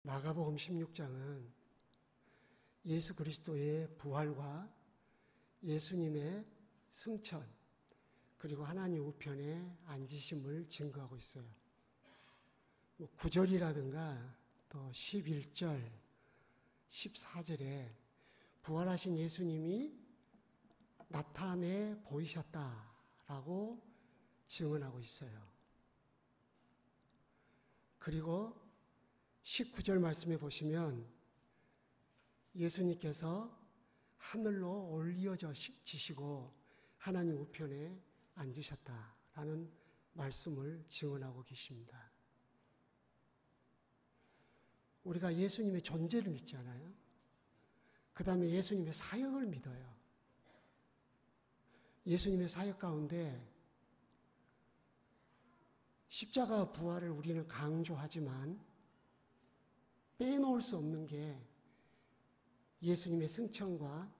마가복음 16장은 예수 그리스도의 부활과 예수님의 승천, 그리고 하나님 우편에 앉으심을 증거하고 있어요. 9절이라든가 또 11절, 14절에 부활하신 예수님이 나타내 보이셨다라고 증언하고 있어요. 그리고 19절 말씀에 보시면 예수님께서 하늘로 올리어지시고 하나님 우편에 앉으셨다라는 말씀을 증언하고 계십니다. 우리가 예수님의 존재를 믿잖아요. 그 다음에 예수님의 사역을 믿어요. 예수님의 사역 가운데 십자가 부활을 우리는 강조하지만 빼놓을 수 없는 게 예수님의 승천과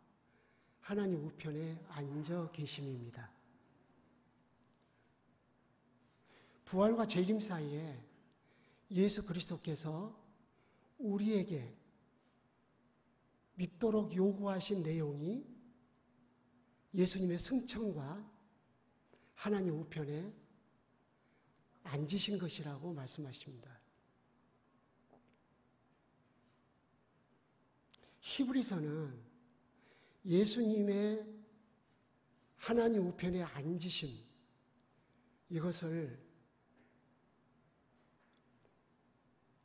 하나님 우편에 앉아 계심입니다. 부활과 재림 사이에 예수 그리스도께서 우리에게 믿도록 요구하신 내용이 예수님의 승천과 하나님 우편에 앉으신 것이라고 말씀하십니다. 히브리서는 예수님의 하나님 우편에 앉으심, 이것을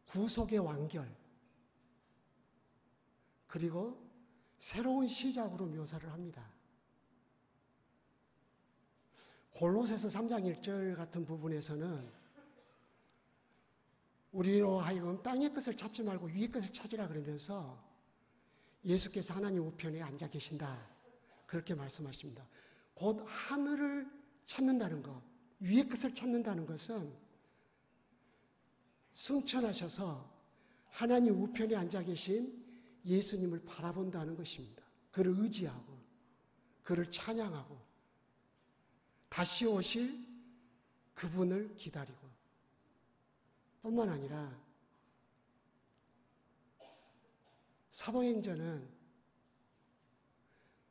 구속의 완결, 그리고 새로운 시작으로 묘사를 합니다. 골로새서 3장 1절 같은 부분에서는 우리로 하여금 땅의 것을 찾지 말고 위의 것을 찾으라 그러면서 예수께서 하나님 우편에 앉아 계신다, 그렇게 말씀하십니다. 곧 하늘을 찾는다는 것, 위의 것을 찾는다는 것은 승천하셔서 하나님 우편에 앉아 계신 예수님을 바라본다는 것입니다. 그를 의지하고 그를 찬양하고 다시 오실 그분을 기다리고, 뿐만 아니라 사도행전은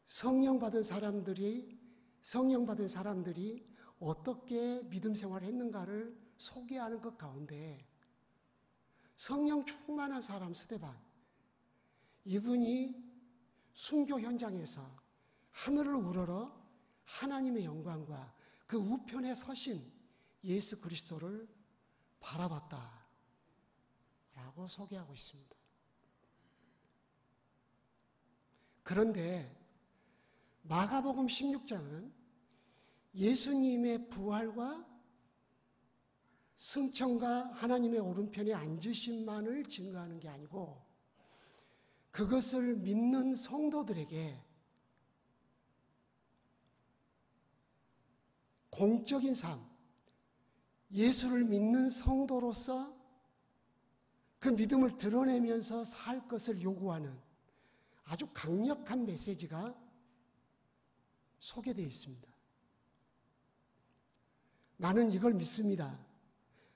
성령 받은 사람들이 어떻게 믿음 생활을 했는가를 소개하는 것 가운데 성령 충만한 사람 스데반, 이분이 순교 현장에서 하늘을 우러러 하나님의 영광과 그 우편에 서신 예수 그리스도를 바라봤다라고 소개하고 있습니다. 그런데 마가복음 16장은 예수님의 부활과 승천과 하나님의 오른편에 앉으심만을 증거하는 게 아니고 그것을 믿는 성도들에게 공적인 삶, 예수를 믿는 성도로서 그 믿음을 드러내면서 살 것을 요구하는 아주 강력한 메시지가 소개되어 있습니다. 나는 이걸 믿습니다.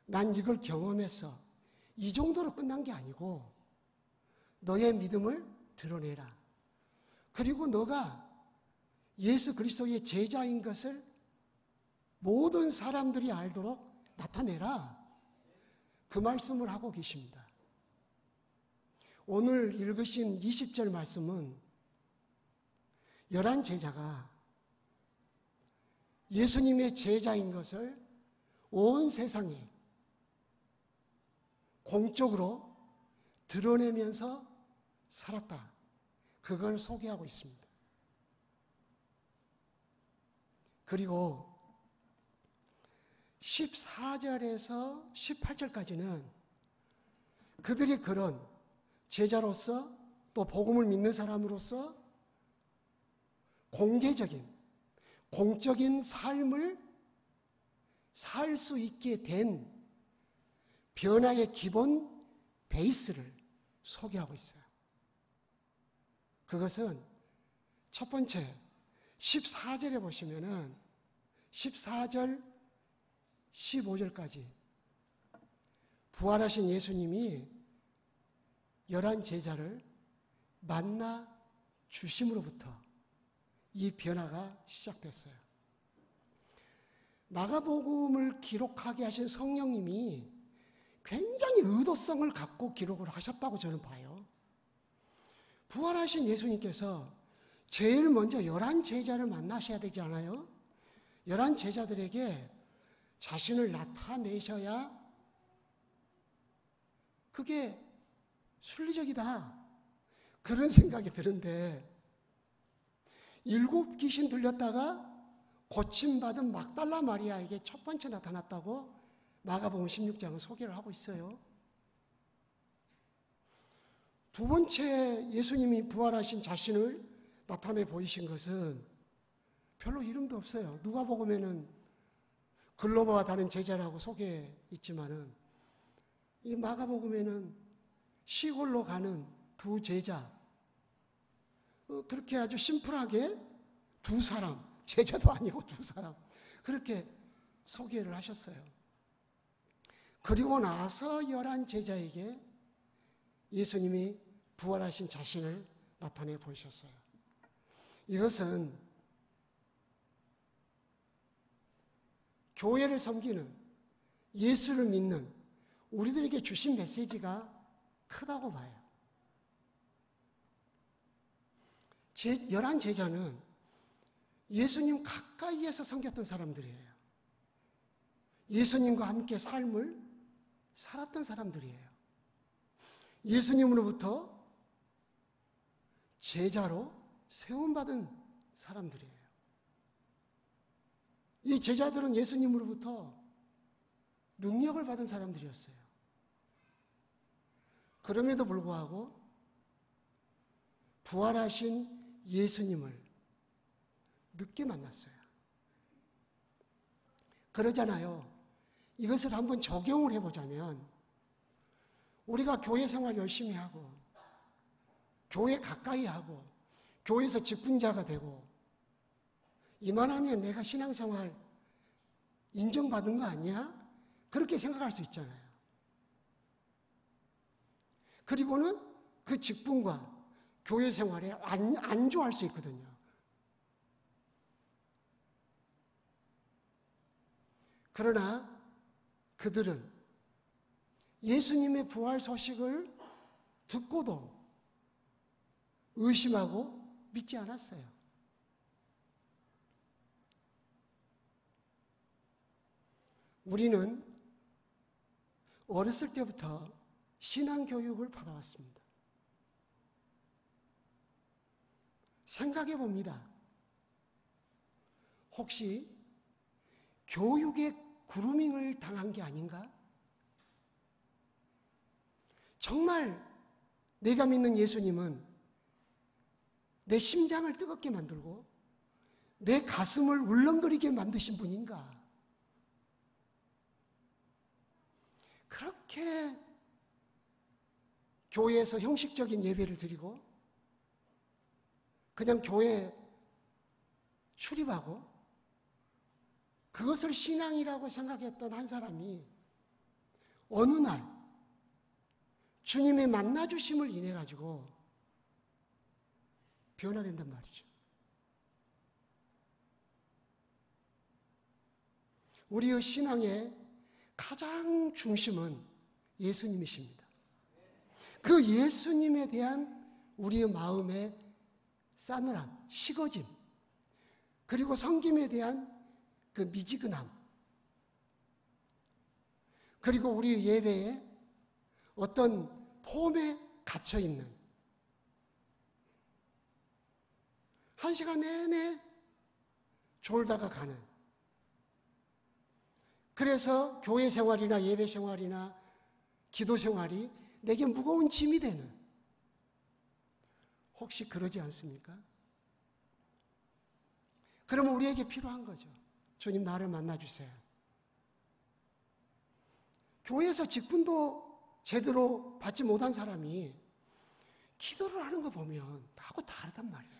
난 이걸 경험했어. 이 정도로 끝난 게 아니고 너의 믿음을 드러내라. 그리고 너가 예수 그리스도의 제자인 것을 모든 사람들이 알도록 나타내라. 그 말씀을 하고 계십니다. 오늘 읽으신 20절 말씀은 11 제자가 예수님의 제자인 것을 온 세상에 공적으로 드러내면서 살았다, 그걸 소개하고 있습니다. 그리고 14절에서 18절까지는 그들이 그런 제자로서 또 복음을 믿는 사람으로서 공적인 삶을 살 수 있게 된 변화의 기본 베이스를 소개하고 있어요. 그것은 첫 번째 14절에 보시면은 14절 15절까지 부활하신 예수님이 11 제자를 만나 주심으로부터 이 변화가 시작됐어요. 마가복음을 기록하게 하신 성령님이 굉장히 의도성을 갖고 기록을 하셨다고 저는 봐요. 부활하신 예수님께서 제일 먼저 11 제자를 만나셔야 되지 않아요? 11 제자들에게 자신을 나타내셔야 그게 순리적이다. 그런 생각이 드는데 7 귀신 들렸다가 고침받은 막달라 마리아에게 첫 번째 나타났다고 마가복음 16장은 소개를 하고 있어요. 두 번째 예수님이 부활하신 자신을 나타내 보이신 것은 별로 이름도 없어요. 누가복음에는 글로바와 다른 제자라고 소개해 있지만은 이 마가복음에는 시골로 가는 2 제자, 그렇게 아주 심플하게 2 사람, 제자도 아니고 2 사람, 그렇게 소개를 하셨어요. 그리고 나서 11 제자에게 예수님이 부활하신 자신을 나타내 보이셨어요. 이것은 교회를 섬기는, 예수를 믿는 우리들에게 주신 메시지가 크다고 봐요. 11 제자는 예수님 가까이에서 섬겼던 사람들이에요. 예수님과 함께 삶을 살았던 사람들이에요. 예수님으로부터 제자로 세움받은 사람들이에요. 이 제자들은 예수님으로부터 능력을 받은 사람들이었어요. 그럼에도 불구하고 부활하신 예수님을 늦게 만났어요. 그러잖아요. 이것을 한번 적용을 해보자면 우리가 교회 생활 열심히 하고 교회 가까이 하고 교회에서 직분자가 되고 이만하면 내가 신앙생활 인정받은 거 아니야? 그렇게 생각할 수 있잖아요. 그리고는 그 직분과 교회 생활에 안주할 수 있거든요. 그러나 그들은 예수님의 부활 소식을 듣고도 의심하고 믿지 않았어요. 우리는 어렸을 때부터 신앙교육을 받아왔습니다. 생각해 봅니다. 혹시 교육의 그루밍을 당한 게 아닌가? 정말 내가 믿는 예수님은 내 심장을 뜨겁게 만들고 내 가슴을 울렁거리게 만드신 분인가? 그렇게 교회에서 형식적인 예배를 드리고 그냥 교회에 출입하고 그것을 신앙이라고 생각했던 한 사람이 어느 날 주님의 만나주심을 인해 가지고 변화된단 말이죠. 우리의 신앙의 가장 중심은 예수님이십니다. 그 예수님에 대한 우리의 마음의 싸늘함, 식어짐, 그리고 섬김에 대한 그 미지근함, 그리고 우리 예배에 어떤 폼에 갇혀있는 1시간 내내 졸다가 가는, 그래서 교회 생활이나 예배 생활이나 기도 생활이 내게 무거운 짐이 되는, 혹시 그러지 않습니까? 그러면 우리에게 필요한 거죠. 주님, 나를 만나주세요. 교회에서 직분도 제대로 받지 못한 사람이 기도를 하는 거 보면 나하고 다르단 말이에요.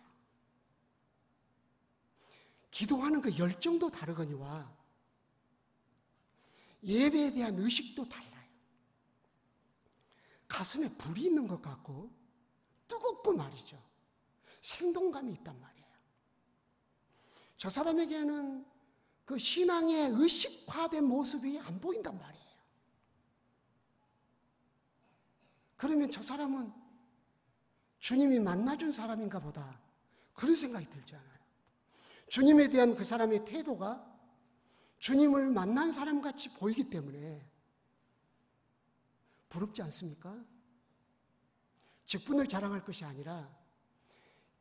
기도하는 그 열정도 다르거니와 예배에 대한 의식도 달라요. 가슴에 불이 있는 것 같고 뜨겁고 말이죠. 생동감이 있단 말이에요. 저 사람에게는 그 신앙의 의식화된 모습이 안 보인단 말이에요. 그러면 저 사람은 주님이 만나준 사람인가 보다, 그런 생각이 들잖아요. 주님에 대한 그 사람의 태도가 주님을 만난 사람같이 보이기 때문에 부럽지 않습니까? 직분을 자랑할 것이 아니라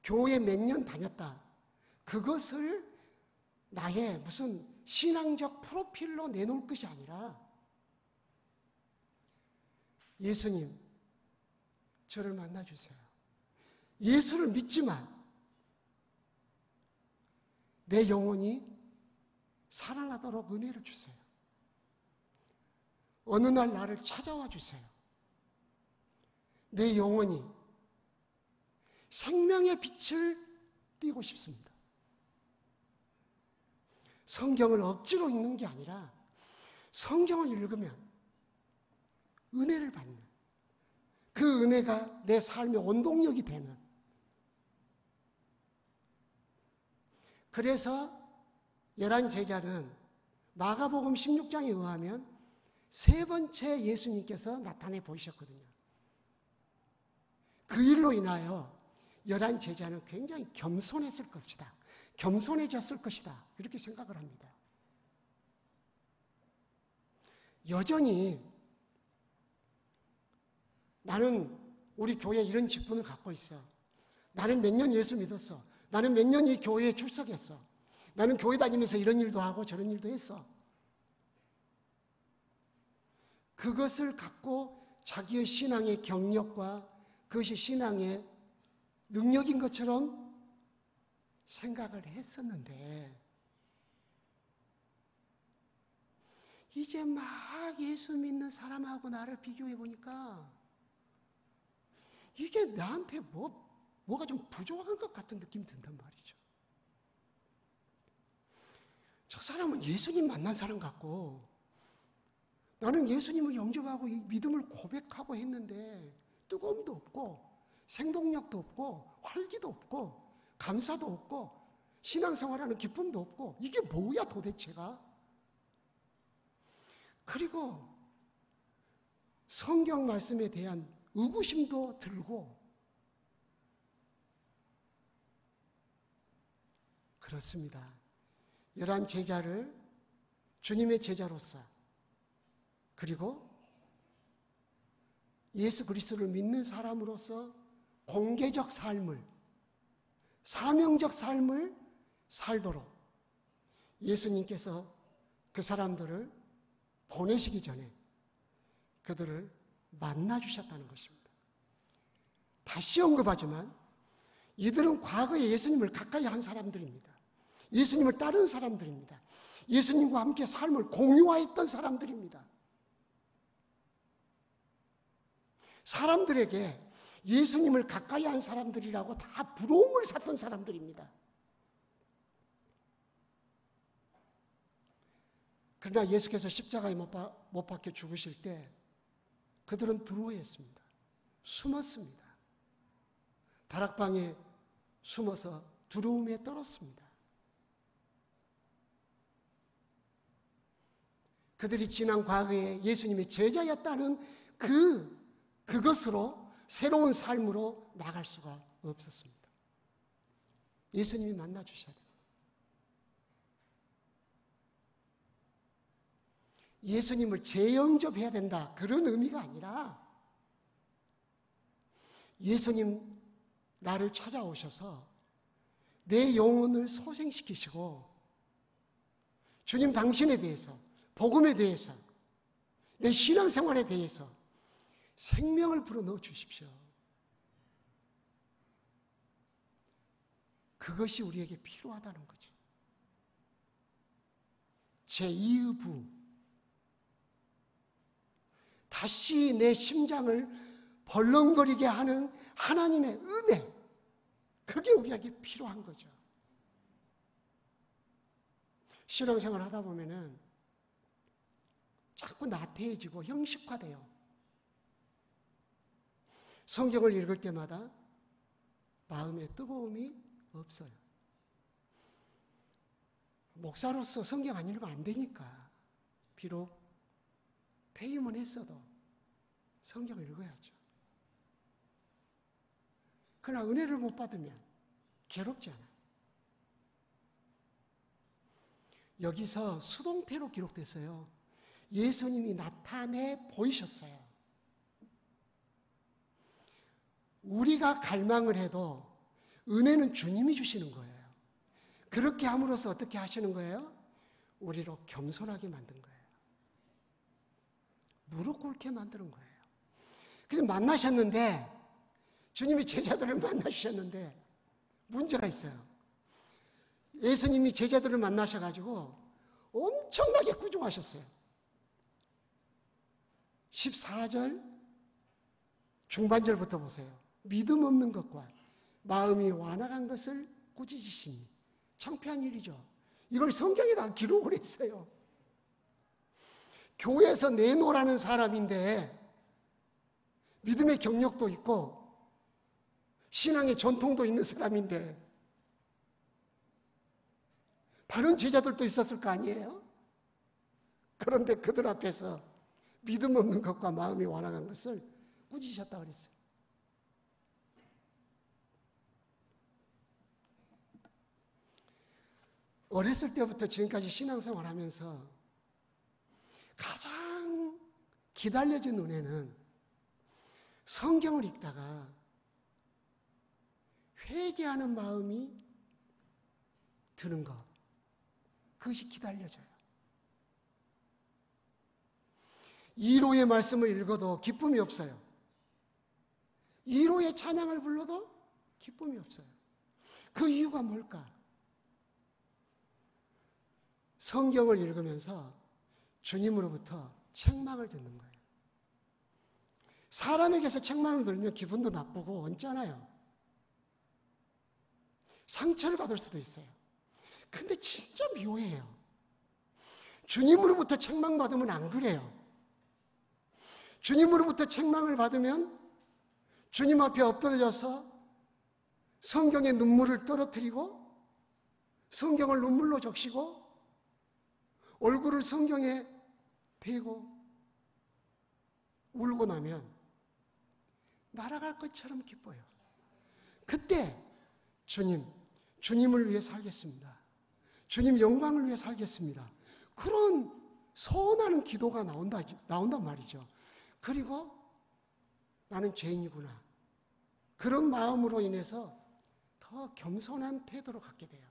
교회 몇 년 다녔다, 그것을 나의 무슨 신앙적 프로필로 내놓을 것이 아니라, 예수님, 저를 만나주세요. 예수를 믿지만 내 영혼이 살아나도록 은혜를 주세요. 어느 날 나를 찾아와 주세요. 내 영혼이 생명의 빛을 띠고 싶습니다. 성경을 억지로 읽는 게 아니라 성경을 읽으면 은혜를 받는, 그 은혜가 내 삶의 원동력이 되는, 그래서 11 제자는 마가복음 16장에 의하면 세 번째 예수님께서 나타내 보이셨거든요. 그 일로 인하여 11 제자는 굉장히 겸손했을 것이다, 겸손해졌을 것이다, 이렇게 생각을 합니다. 여전히 나는 우리 교회에 이런 직분을 갖고 있어, 나는 몇 년 예수 믿었어, 나는 몇 년 이 교회에 출석했어, 나는 교회 다니면서 이런 일도 하고 저런 일도 했어, 그것을 갖고 자기의 신앙의 경력과 그것이 신앙의 능력인 것처럼 생각을 했었는데, 이제 막 예수 믿는 사람하고 나를 비교해 보니까 이게 나한테 뭐가 좀 부족한 것 같은 느낌이 든단 말이죠. 저 사람은 예수님 만난 사람 같고, 나는 예수님을 영접하고 믿음을 고백하고 했는데 뜨거움도 없고 생동력도 없고 활기도 없고 감사도 없고 신앙생활하는 기쁨도 없고, 이게 뭐야 도대체가? 그리고 성경 말씀에 대한 의구심도 들고, 그렇습니다. 11 제자를 주님의 제자로서, 그리고 예수 그리스도를 믿는 사람으로서 공개적 삶을, 사명적 삶을 살도록 예수님께서 그 사람들을 보내시기 전에 그들을 만나주셨다는 것입니다. 다시 언급하지만 이들은 과거에 예수님을 가까이 한 사람들입니다. 예수님을 따르는 사람들입니다. 예수님과 함께 삶을 공유했던 사람들입니다. 사람들에게 예수님을 가까이 한 사람들이라고 다 부러움을 샀던 사람들입니다. 그러나 예수께서 십자가에 못 박혀 죽으실 때 그들은 두려워했습니다. 숨었습니다. 다락방에 숨어서 두려움에 떨었습니다. 그들이 지난 과거에 예수님의 제자였다는 그것으로 새로운 삶으로 나갈 수가 없었습니다. 예수님이 만나주셔야 돼요. 예수님을 재영접해야 된다, 그런 의미가 아니라 예수님 나를 찾아오셔서 내 영혼을 소생시키시고 주님 당신에 대해서, 복음에 대해서, 내 신앙생활에 대해서 생명을 불어넣어 주십시오. 그것이 우리에게 필요하다는 거죠. 제2의 다시 내 심장을 벌렁거리게 하는 하나님의 은혜, 그게 우리에게 필요한 거죠. 신앙생활 하다 보면은 자꾸 나태해지고 형식화돼요. 성경을 읽을 때마다 마음에 뜨거움이 없어요. 목사로서 성경 안 읽으면 안 되니까. 비록 퇴임은 했어도 성경을 읽어야죠. 그러나 은혜를 못 받으면 괴롭잖아요. 여기서 수동태로 기록됐어요. 예수님이 나타내 보이셨어요. 우리가 갈망을 해도 은혜는 주님이 주시는 거예요. 그렇게 함으로써 어떻게 하시는 거예요? 우리로 겸손하게 만든 거예요. 무릎 꿇게 만드는 거예요. 그래서 만나셨는데, 주님이 제자들을 만나주셨는데 문제가 있어요. 예수님이 제자들을 만나셔가지고 엄청나게 꾸중하셨어요. 14절 중반절부터 보세요. 믿음 없는 것과 마음이 완악한 것을 꾸짖으시니. 창피한 일이죠. 이걸 성경에다 기록을 했어요. 교회에서 내놓으라는 사람인데 믿음의 경력도 있고 신앙의 전통도 있는 사람인데 다른 제자들도 있었을 거 아니에요? 그런데 그들 앞에서 믿음 없는 것과 마음이 완악한 것을 꾸짖으셨다고 그랬어요. 어렸을 때부터 지금까지 신앙생활 하면서 가장 기다려진 은혜는 성경을 읽다가 회개하는 마음이 드는 것. 그것이 기다려져요. 2로의 말씀을 읽어도 기쁨이 없어요. 2로의 찬양을 불러도 기쁨이 없어요. 그 이유가 뭘까? 성경을 읽으면서 주님으로부터 책망을 듣는 거예요. 사람에게서 책망을 들으면 기분도 나쁘고 언짢아요. 상처를 받을 수도 있어요. 근데 진짜 묘해요. 주님으로부터 책망받으면 안 그래요. 주님으로부터 책망을 받으면 주님 앞에 엎드려져서 성경에 눈물을 떨어뜨리고 성경을 눈물로 적시고 얼굴을 성경에 대고 울고 나면 날아갈 것처럼 기뻐요. 그때 주님을 위해 살겠습니다. 주님 영광을 위해 살겠습니다. 그런 소원하는 기도가 나온단 말이죠. 그리고 나는 죄인이구나. 그런 마음으로 인해서 더 겸손한 태도로 갖게 돼요.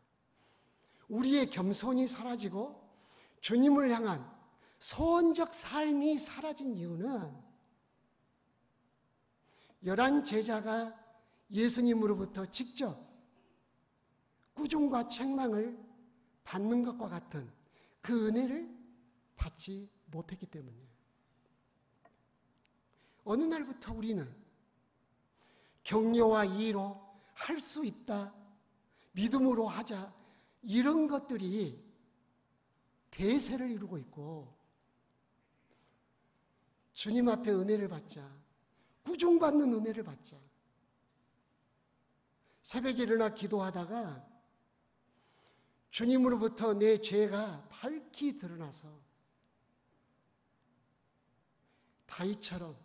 우리의 겸손이 사라지고 주님을 향한 소원적 삶이 사라진 이유는 11 제자가 예수님으로부터 직접 꾸중과 책망을 받는 것과 같은 그 은혜를 받지 못했기 때문이에요. 어느 날부터 우리는 격려와 이의로 할 수 있다, 믿음으로 하자, 이런 것들이 대세를 이루고 있고 주님 앞에 은혜를 받자, 꾸중받는 은혜를 받자. 새벽에 일어나 기도하다가 주님으로부터 내 죄가 밝히 드러나서 다윗처럼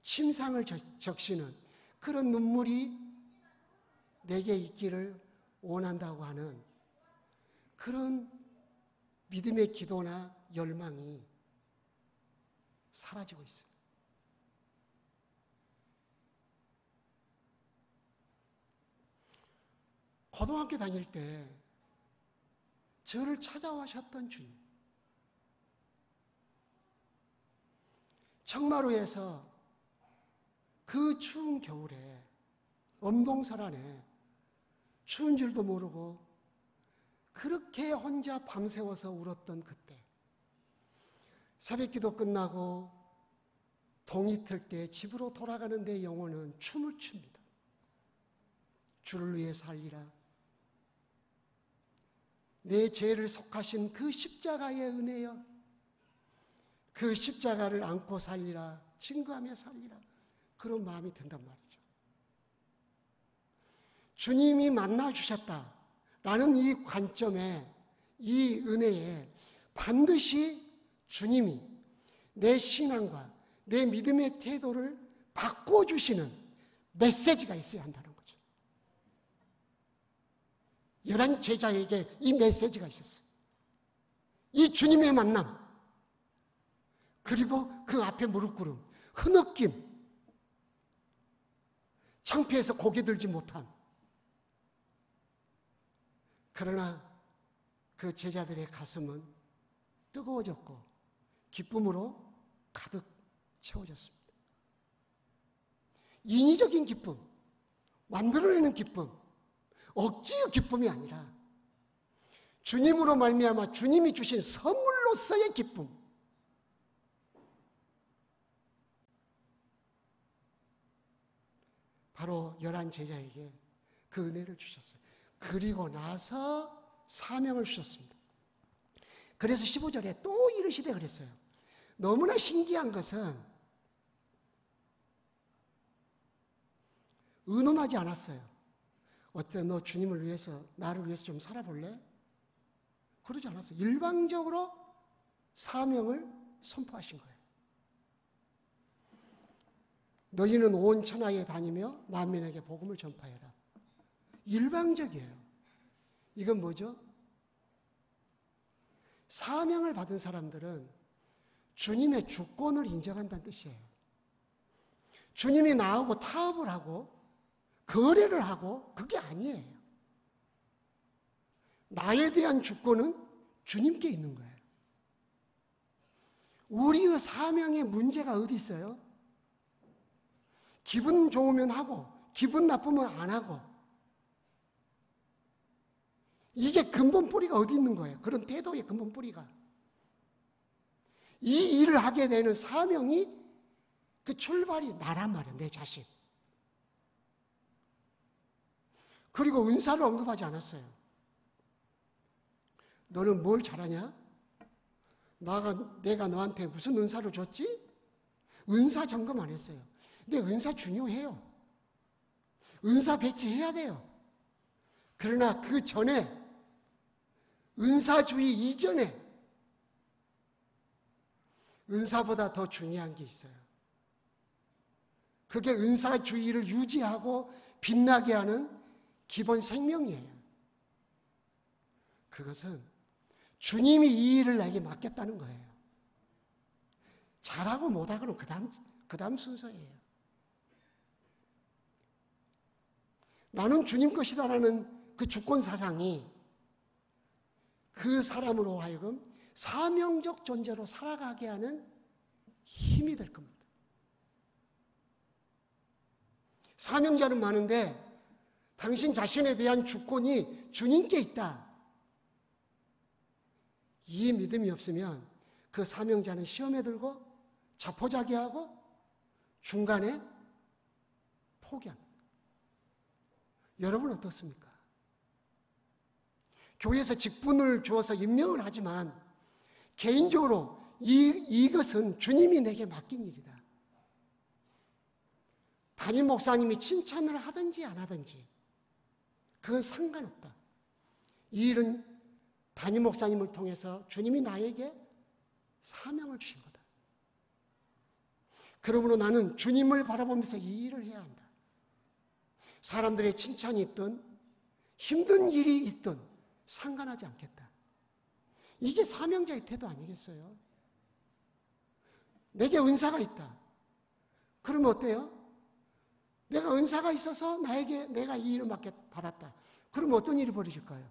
침상을 적시는 그런 눈물이 내게 있기를 원한다고 하는 그런 믿음의 기도나 열망이 사라지고 있어요. 고등학교 다닐 때 저를 찾아와셨던 주님, 청마루에서 그 추운 겨울에 엄동설 안에 추운 줄도 모르고 그렇게 혼자 밤새워서 울었던 그때, 새벽기도 끝나고 동이 틀 때 집으로 돌아가는 내 영혼은 춤을 춥니다. 주를 위해 살리라. 내 죄를 속하신 그 십자가의 은혜여, 그 십자가를 안고 살리라. 증거하며 살리라. 그런 마음이 든단 말이죠. 주님이 만나주셨다라는 이 관점에, 이 은혜에 반드시 주님이 내 신앙과 내 믿음의 태도를 바꿔주시는 메시지가 있어야 한다는 거죠. 11 제자에게 이 메시지가 있었어요. 이 주님의 만남, 그리고 그 앞에 무릎 꿇음, 흐느낌, 창피해서 고개 들지 못함. 그러나 그 제자들의 가슴은 뜨거워졌고 기쁨으로 가득 채워졌습니다. 인위적인 기쁨, 만들어내는 기쁨, 억지의 기쁨이 아니라 주님으로 말미암아 주님이 주신 선물로서의 기쁨. 바로 11 제자에게 그 은혜를 주셨어요. 그리고 나서 사명을 주셨습니다. 그래서 15절에 또 이르시되 그랬어요. 너무나 신기한 것은 의논하지 않았어요. 어때, 너 주님을 위해서, 나를 위해서 좀 살아볼래? 그러지 않았어요. 일방적으로 사명을 선포하신 거예요. 너희는 온 천하에 다니며 만민에게 복음을 전파해라. 일방적이에요. 이건 뭐죠? 사명을 받은 사람들은 주님의 주권을 인정한다는 뜻이에요. 주님이 나하고 타협을 하고 거래를 하고 그게 아니에요. 나에 대한 주권은 주님께 있는 거예요. 우리의 사명의 문제가 어디 있어요? 기분 좋으면 하고 기분 나쁘면 안 하고, 이게 근본 뿌리가 어디 있는 거예요? 그런 태도의 근본 뿌리가. 이 일을 하게 되는 사명이, 그 출발이 나란 말이에요. 내 자신. 그리고 은사를 언급하지 않았어요. 너는 뭘 잘하냐? 내가 너한테 무슨 은사를 줬지? 은사 점검 안 했어요. 근데 은사 중요해요. 은사 배치해야 돼요. 그러나 그 전에, 은사주의 이전에 은사보다 더 중요한 게 있어요. 그게 은사주의를 유지하고 빛나게 하는 기본 생명이에요. 그것은 주님이 이 일을 내게 맡겼다는 거예요. 잘하고 못하고는 그 다음 순서예요. 나는 주님 것이다라는 그 주권 사상이 그 사람으로 하여금 사명적 존재로 살아가게 하는 힘이 될 겁니다. 사명자는 많은데 당신 자신에 대한 주권이 주님께 있다. 이 믿음이 없으면 그 사명자는 시험에 들고 자포자기하고 중간에 포기합니다. 여러분 어떻습니까? 교회에서 직분을 주어서 임명을 하지만 개인적으로 이것은 주님이 내게 맡긴 일이다. 담임 목사님이 칭찬을 하든지 안 하든지 그건 상관없다. 이 일은 담임 목사님을 통해서 주님이 나에게 사명을 주신 거다. 그러므로 나는 주님을 바라보면서 이 일을 해야 한다. 사람들의 칭찬이 있든 힘든 일이 있든 상관하지 않겠다. 이게 사명자의 태도 아니겠어요? 내게 은사가 있다. 그러면 어때요? 내가 은사가 있어서 내가 이 일을 받았다. 그러면 어떤 일이 벌어질까요?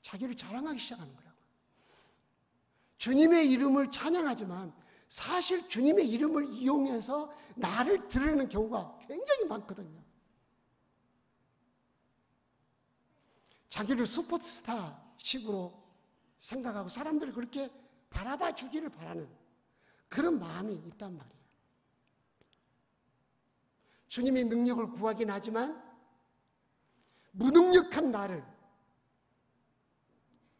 자기를 자랑하기 시작하는 거라고. 주님의 이름을 찬양하지만 사실 주님의 이름을 이용해서 나를 드러내는 경우가 굉장히 많거든요. 자기를 슈퍼스타식으로 생각하고 사람들을 그렇게 바라봐 주기를 바라는 그런 마음이 있단 말이에요. 주님의 능력을 구하긴 하지만 무능력한 나를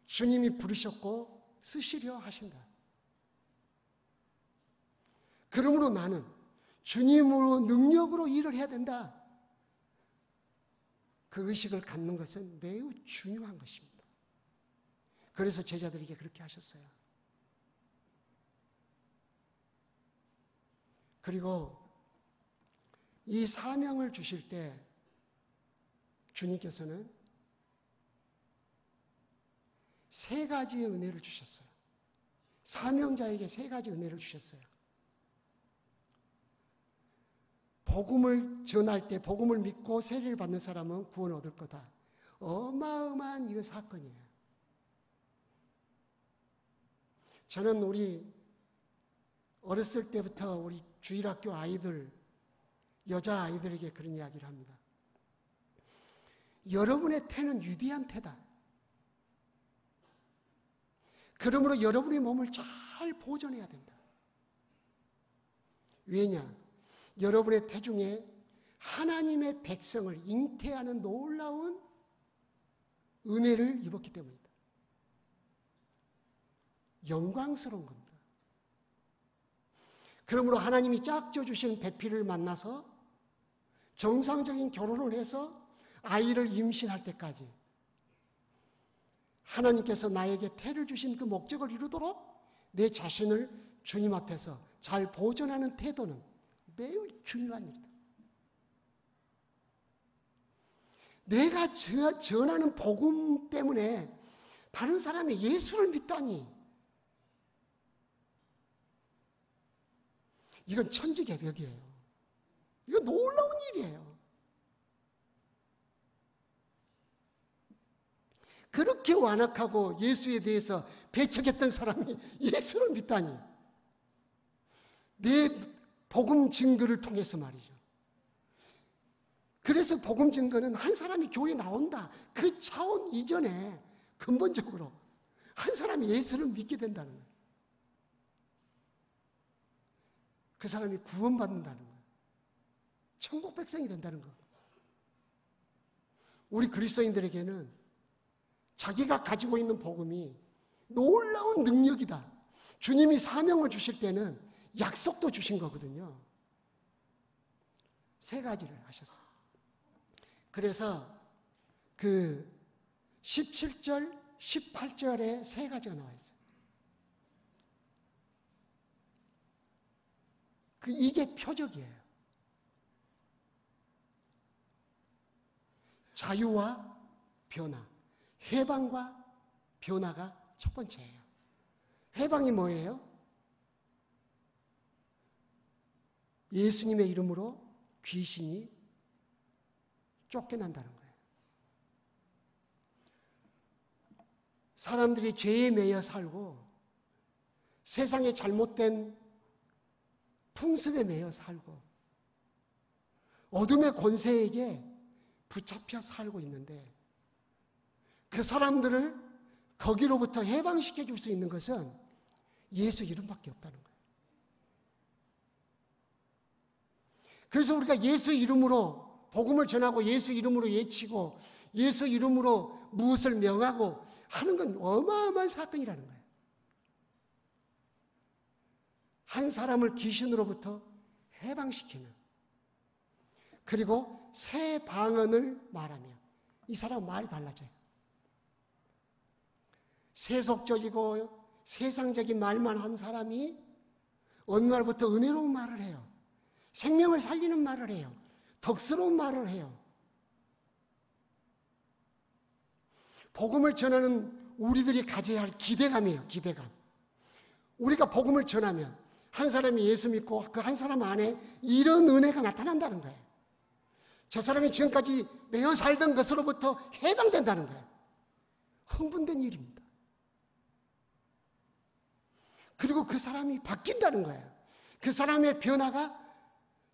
주님이 부르셨고 쓰시려 하신다. 그러므로 나는 주님으로 능력으로 일을 해야 된다. 그 의식을 갖는 것은 매우 중요한 것입니다. 그래서 제자들에게 그렇게 하셨어요. 그리고 이 사명을 주실 때 주님께서는 세 가지의 은혜를 주셨어요. 사명자에게 세 가지 은혜를 주셨어요. 복음을 전할 때 복음을 믿고 세례를 받는 사람은 구원 얻을 거다. 어마어마한 이거 사건이에요. 저는 우리 어렸을 때부터 우리 주일학교 아이들, 여자 아이들에게 그런 이야기를 합니다. 여러분의 태는 위대한 태다. 그러므로 여러분의 몸을 잘 보존해야 된다. 왜냐? 여러분의 태 중에 하나님의 백성을 잉태하는 놀라운 은혜를 입었기 때문이다. 영광스러운 겁니다. 그러므로 하나님이 짝져 주신 배필을 만나서 정상적인 결혼을 해서 아이를 임신할 때까지 하나님께서 나에게 태를 주신 그 목적을 이루도록 내 자신을 주님 앞에서 잘 보존하는 태도는 매우 중요한 일이다. 내가 전하는 복음 때문에 다른 사람의 예수를 믿다니, 이건 천지개벽이에요. 이건 놀라운 일이에요. 그렇게 완악하고 예수에 대해서 배척했던 사람이 예수를 믿다니, 내 복음 증거를 통해서 말이죠. 그래서 복음 증거는 한 사람이 교회에 나온다, 그 차원 이전에 근본적으로 한 사람이 예수를 믿게 된다는 거예요. 그 사람이 구원받는다는 거예요. 천국 백성이 된다는 거. 우리 그리스도인들에게는 자기가 가지고 있는 복음이 놀라운 능력이다. 주님이 사명을 주실 때는 약속도 주신 거거든요. 세 가지를 하셨어요. 그래서 그 17절, 18절에 세 가지가 나와 있어요. 이게 표적이에요. 자유와 변화, 해방과 변화가 첫 번째예요. 해방이 뭐예요? 예수님의 이름으로 귀신이 쫓겨난다는 거예요. 사람들이 죄에 매여 살고 세상의 잘못된 풍습에 매여 살고 어둠의 권세에게 붙잡혀 살고 있는데, 그 사람들을 거기로부터 해방시켜 줄 수 있는 것은 예수 이름밖에 없다는 거예요. 그래서 우리가 예수 이름으로 복음을 전하고 예수 이름으로 외치고 예수 이름으로 무엇을 명하고 하는 건 어마어마한 사건이라는 거예요. 한 사람을 귀신으로부터 해방시키는, 그리고 새 방언을 말하며, 이 사람은 말이 달라져요. 세속적이고 세상적인 말만 한 사람이 어느 날부터 은혜로운 말을 해요. 생명을 살리는 말을 해요. 덕스러운 말을 해요. 복음을 전하는 우리들이 가져야 할 기대감이에요. 기대감. 우리가 복음을 전하면 한 사람이 예수 믿고 그 한 사람 안에 이런 은혜가 나타난다는 거예요. 저 사람이 지금까지 매어 살던 것으로부터 해방된다는 거예요. 흥분된 일입니다. 그리고 그 사람이 바뀐다는 거예요. 그 사람의 변화가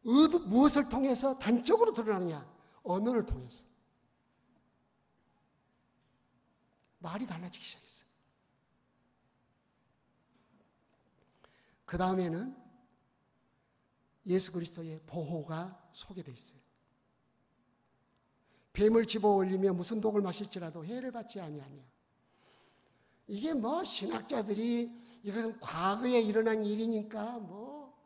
무엇을 통해서 단적으로 드러나느냐? 언어를 통해서. 말이 달라지기 시작했어요. 그 다음에는 예수 그리스도의 보호가 소개되어 있어요. 뱀을 집어 올리며 무슨 독을 마실지라도 해를 받지 아니하며. 이게 뭐 신학자들이 이것은 과거에 일어난 일이니까 뭐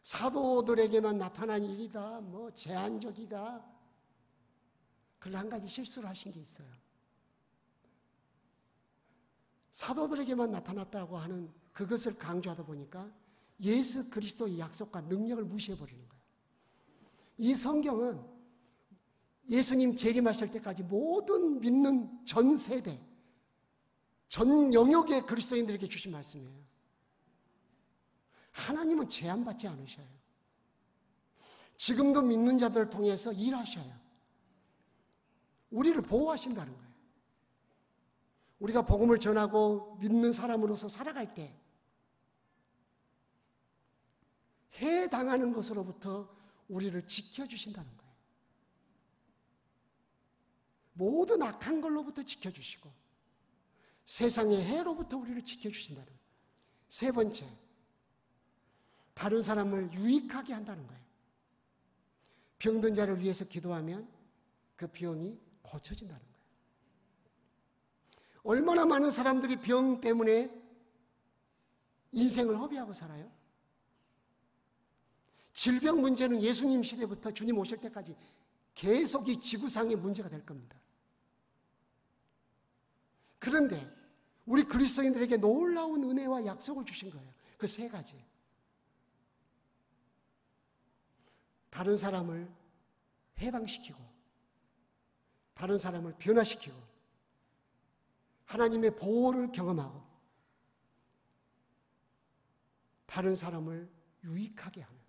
사도들에게만 나타난 일이다, 뭐 제한적이다. 그걸 한 가지 실수를 하신 게 있어요. 사도들에게만 나타났다고 하는 그것을 강조하다 보니까 예수 그리스도의 약속과 능력을 무시해버리는 거예요. 이 성경은 예수님 재림하실 때까지 모든 믿는 전 세대, 전 영역의 그리스도인들에게 주신 말씀이에요. 하나님은 제한받지 않으셔요. 지금도 믿는 자들을 통해서 일하셔요. 우리를 보호하신다는 거예요. 우리가 복음을 전하고 믿는 사람으로서 살아갈 때 해당하는 것으로부터 우리를 지켜주신다는 거예요. 모든 악한 걸로부터 지켜주시고 세상의 해로부터 우리를 지켜주신다는 거예요. 세 번째, 다른 사람을 유익하게 한다는 거예요. 병든 자를 위해서 기도하면 그 병이 고쳐진다는 거예요. 얼마나 많은 사람들이 병 때문에 인생을 허비하고 살아요? 질병 문제는 예수님 시대부터 주님 오실 때까지 계속 이 지구상의 문제가 될 겁니다. 그런데 우리 그리스도인들에게 놀라운 은혜와 약속을 주신 거예요. 그 세 가지. 다른 사람을 해방시키고 다른 사람을 변화시키고 하나님의 보호를 경험하고 다른 사람을 유익하게 하는,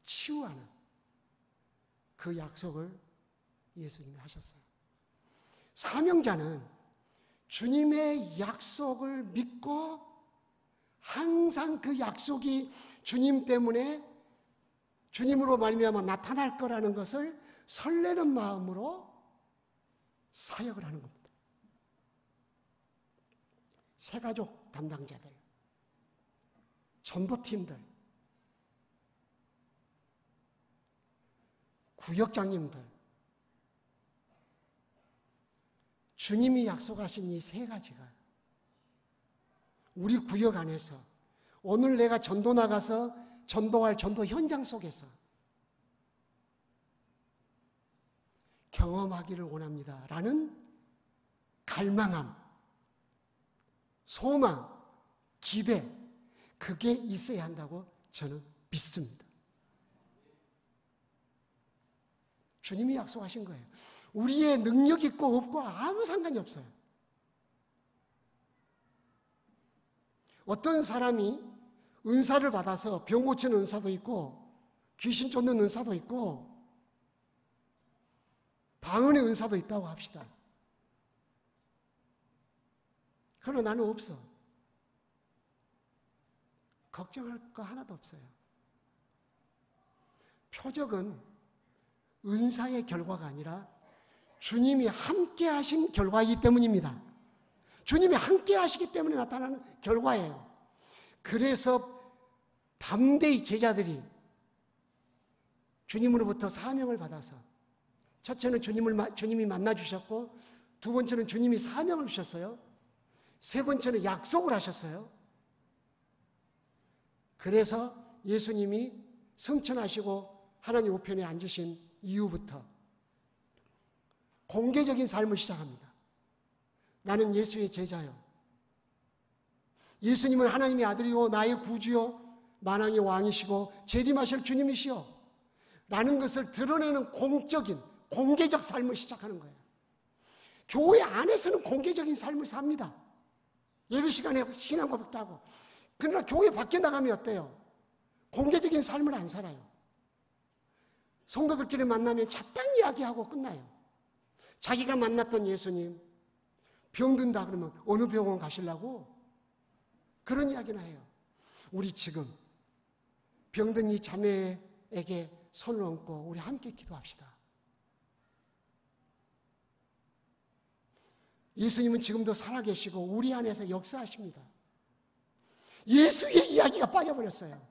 치유하는 그 약속을 예수님이 하셨어요. 사명자는 주님의 약속을 믿고 항상 그 약속이 주님 때문에 주님으로 말미암아 나타날 거라는 것을 설레는 마음으로 사역을 하는 겁니다. 새가족 담당자들, 전도팀들, 구역장님들, 주님이 약속하신 이 세 가지가 우리 구역 안에서 오늘 내가 전도 나가서 전도할 전도 현장 속에서 경험하기를 원합니다. 라는 갈망함, 소망, 기대, 그게 있어야 한다고 저는 믿습니다. 주님이 약속하신 거예요. 우리의 능력 있고 없고 아무 상관이 없어요. 어떤 사람이 은사를 받아서 병 고치는 은사도 있고 귀신 쫓는 은사도 있고 방언의 은사도 있다고 합시다. 그러나 나는 없어. 걱정할 거 하나도 없어요. 표적은 은사의 결과가 아니라 주님이 함께 하신 결과이기 때문입니다. 주님이 함께 하시기 때문에 나타나는 결과예요. 그래서 담대히 제자들이 주님으로부터 사명을 받아서 첫째는 주님이 만나주셨고 두 번째는 주님이 사명을 주셨어요. 세 번째는 약속을 하셨어요. 그래서 예수님이 승천하시고 하나님 우편에 앉으신 이후부터 공개적인 삶을 시작합니다. 나는 예수의 제자요. 예수님은 하나님의 아들이요 나의 구주요 만왕의 왕이시고 재림하실 주님이시요 라는 것을 드러내는 공개적 삶을 시작하는 거예요. 교회 안에서는 공개적인 삶을 삽니다. 예배 시간에 신앙 고백도 하고. 그러나 교회 밖에 나가면 어때요? 공개적인 삶을 안 살아요. 성도들끼리 만나면 잡다한 이야기하고 끝나요. 자기가 만났던 예수님 병든다 그러면 어느 병원 가시려고? 그런 이야기나 해요. 우리 지금 병든 이 자매에게 손을 얹고 우리 함께 기도합시다. 예수님은 지금도 살아계시고 우리 안에서 역사하십니다. 예수의 이야기가 빠져버렸어요.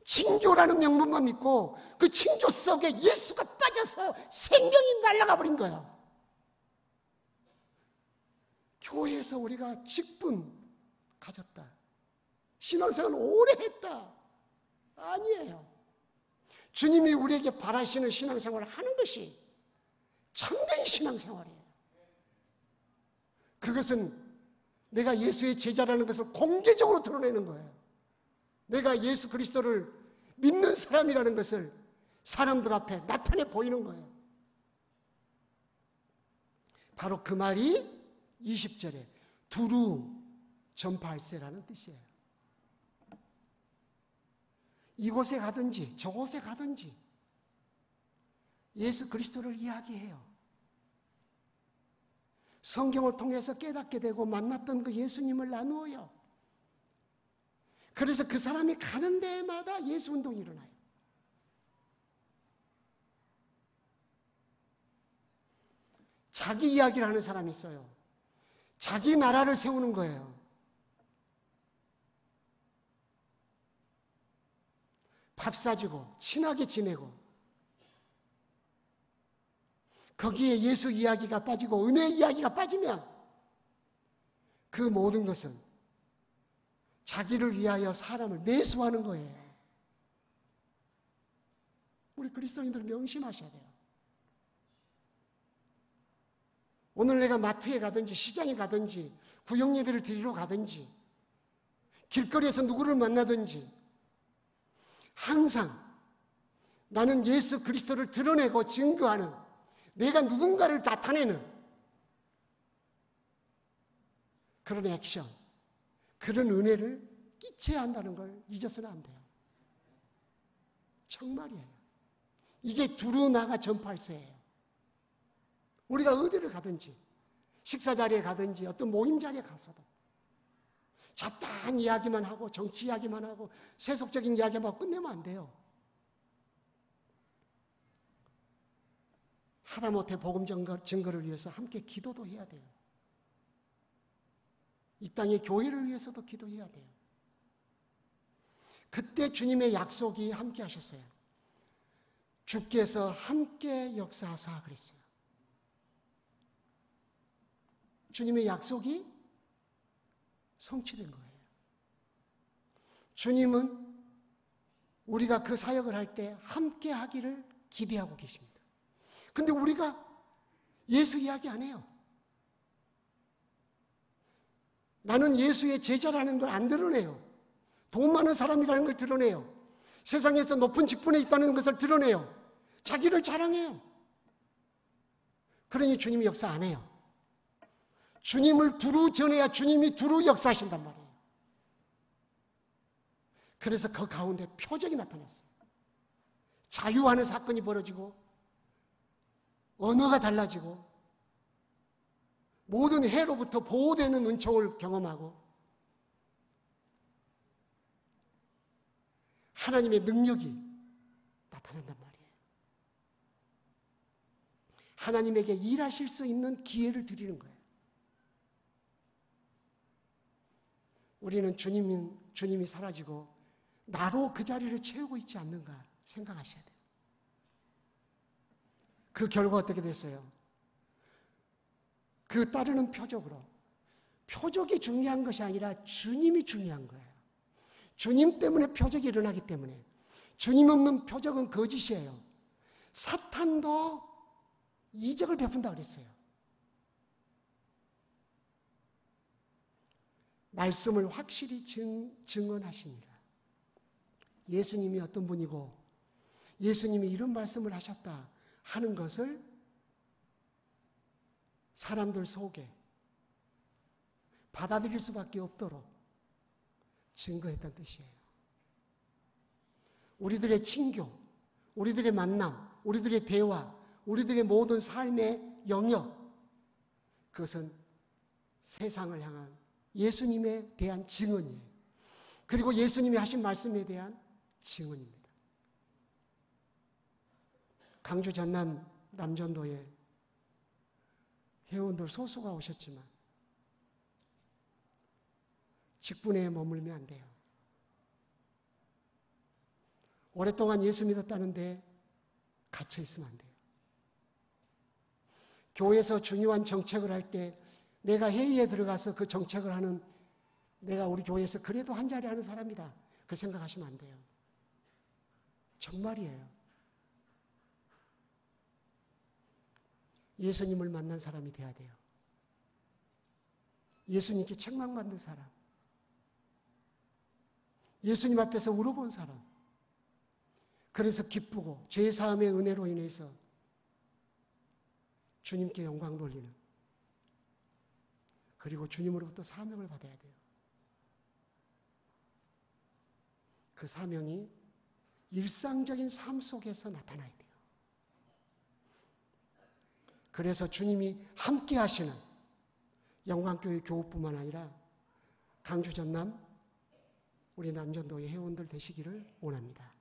친교라는 명분만 믿고 그 친교 속에 예수가 빠져서 생명이 날아가 버린 거예요. 교회에서 우리가 직분 가졌다. 신앙생활 오래 했다. 아니에요. 주님이 우리에게 바라시는 신앙생활을 하는 것이 참된 신앙생활이에요. 그것은 내가 예수의 제자라는 것을 공개적으로 드러내는 거예요. 내가 예수 그리스도를 믿는 사람이라는 것을 사람들 앞에 나타내 보이는 거예요. 바로 그 말이 20절에 두루 전파할세라는 뜻이에요. 이곳에 가든지 저곳에 가든지 예수 그리스도를 이야기해요. 성경을 통해서 깨닫게 되고 만났던 그 예수님을 나누어요. 그래서 그 사람이 가는 데마다 예수 운동이 일어나요. 자기 이야기를 하는 사람이 있어요. 자기 나라를 세우는 거예요. 밥 사주고 친하게 지내고 거기에 예수 이야기가 빠지고 은혜 이야기가 빠지면 그 모든 것은 자기를 위하여 사람을 매수하는 거예요. 우리 그리스도인들 명심하셔야 돼요. 오늘 내가 마트에 가든지 시장에 가든지 구역예배를 드리러 가든지 길거리에서 누구를 만나든지 항상 나는 예수 그리스도를 드러내고 증거하는, 내가 누군가를 나타내는 그런 액션, 그런 은혜를 끼쳐야 한다는 걸 잊어서는 안 돼요. 정말이에요. 이게 두루 나가 전파할세예요. 우리가 어디를 가든지, 식사 자리에 가든지 어떤 모임 자리에 가서도 잡다한 이야기만 하고 정치 이야기만 하고 세속적인 이야기만 하고 끝내면 안 돼요. 하다못해 복음 증거를 위해서 함께 기도도 해야 돼요. 이 땅의 교회를 위해서도 기도해야 돼요. 그때 주님의 약속이 함께 하셨어요. 주께서 함께 역사하사 그랬어요. 주님의 약속이 성취된 거예요. 주님은 우리가 그 사역을 할 때 함께 하기를 기대하고 계십니다. 근데 우리가 예수 이야기 안 해요. 나는 예수의 제자라는 걸 안 드러내요. 돈 많은 사람이라는 걸 드러내요. 세상에서 높은 직분에 있다는 것을 드러내요. 자기를 자랑해요. 그러니 주님이 역사 안 해요. 주님을 두루 전해야 주님이 두루 역사하신단 말이에요. 그래서 그 가운데 표적이 나타났어요. 자유하는 사건이 벌어지고 언어가 달라지고 모든 해로부터 보호되는 은총을 경험하고 하나님의 능력이 나타난단 말이에요. 하나님에게 일하실 수 있는 기회를 드리는 거예요. 우리는 주님이 사라지고 나로 그 자리를 채우고 있지 않는가 생각하셔야 돼요. 그 결과 어떻게 됐어요? 그 따르는 표적으로, 표적이 중요한 것이 아니라 주님이 중요한 거예요. 주님 때문에 표적이 일어나기 때문에. 주님 없는 표적은 거짓이에요. 사탄도 이적을 베푼다 그랬어요. 말씀을 확실히 증언하시니라. 예수님이 어떤 분이고 예수님이 이런 말씀을 하셨다 하는 것을 사람들 속에 받아들일 수밖에 없도록 증거했다는 뜻이에요. 우리들의 친교, 우리들의 만남, 우리들의 대화, 우리들의 모든 삶의 영역, 그것은 세상을 향한 예수님에 대한 증언이에요. 그리고 예수님이 하신 말씀에 대한 증언입니다. 강주 전남 남전도에 회원들 소수가 오셨지만 직분에 머물면 안 돼요. 오랫동안 예수 믿었다는데 갇혀 있으면 안 돼요. 교회에서 중요한 정책을 할 때 내가 회의에 들어가서 그 정책을 하는, 내가 우리 교회에서 그래도 한 자리 하는 사람이다, 그 생각하시면 안 돼요. 정말이에요. 예수님을 만난 사람이 돼야 돼요. 예수님께 책망받는 사람. 예수님 앞에서 울어본 사람. 그래서 기쁘고 죄사함의 은혜로 인해서 주님께 영광 돌리는, 그리고 주님으로부터 사명을 받아야 돼요. 그 사명이 일상적인 삶 속에서 나타나야 돼요. 그래서 주님이 함께 하시는 영광교회 교우뿐만 아니라 강주 전남 우리 남전도의 회원들 되시기를 원합니다.